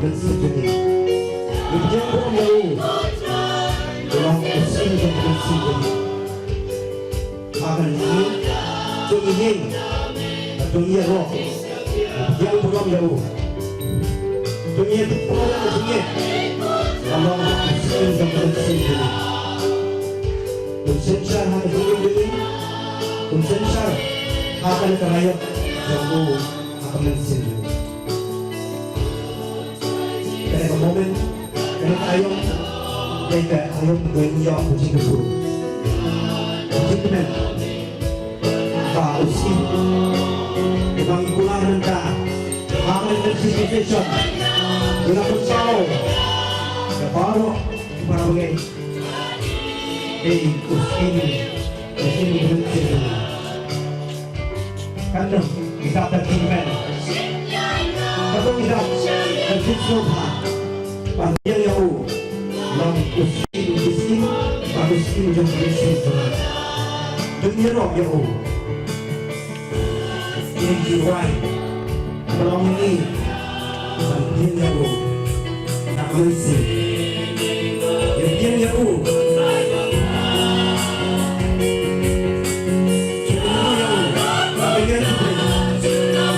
akan sejati. Berjaya orang jauh, orang usia yang bersih akan ini, jauh ini, jauh ini roh, yang orang jauh, jauh ini orang jauh, orang usia yang bersih. Unsensar hanya hidup ini, unsensar akan terayat jauh akan sejati. Pada momen kami ayam mereka ayam berjaya puji guru puji teman tak usim bang pulang rendah amal participation dengan bersau baru para bagai usim berhenti karena kita terkimen kalau kita terkimen panjang jauh, long usin, bagus yang bersih, dunia roh jauh, ini jiwa, long ini, panjang jauh, tak bersih, yang jauh,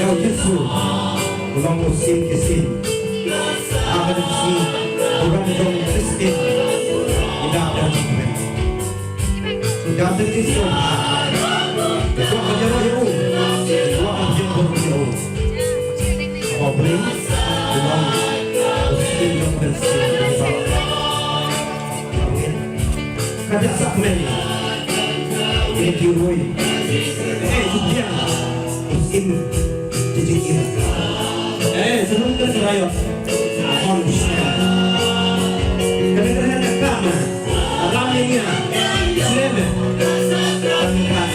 jauh Yesus, long usin kesin. Akan di orang yang Kristen tidak ada jimat, tidak ada Islam. Itu ajar jauh, itu ajar jauh. Apa boleh? Orang Kristen yang bersih. Kerja sakmen ini diurui. Dia Muslim jadi sebelum kita serayot. Kadang-kadang ada kama, ramainya, selebe, tangkat,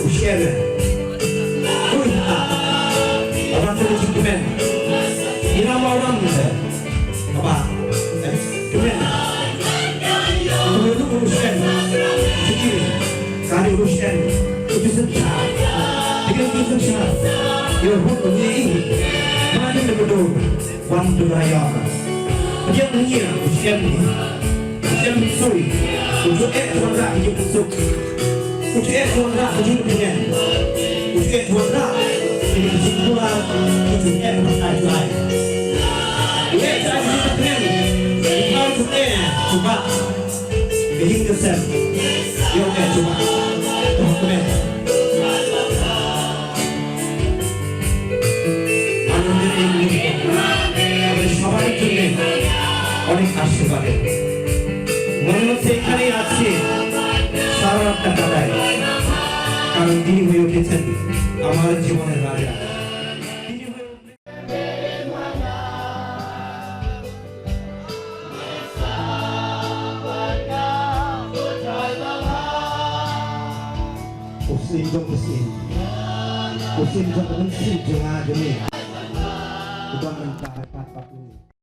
usianya, orang terjemahan, irama orang muda, apa, kemudian urusan, sikit, kali urusan, itu senjata, dengan itu senjata, yang hukum ini, mana yang betul. Wantu raya, dia mengira usia suri, usia tuan rak hidup busuk, usia tuan rak hidup dengan, usia tuan rak hidup simpulan, usia berkai lain. Usia saya hidup dengan, kau usia cuba, kehidupan kesan, dia usia cuba, teman-teman. অনেক আশীর্বাদে মনে হচ্ছে এখানেই আছে সারা রাতটা কাটায় কারণ তিনি হয়ে উঠেছেন আমার জীবনের রাজা Muslim jom Muslim jom Muslim jom Jemaah Jemaah Tuhan mentah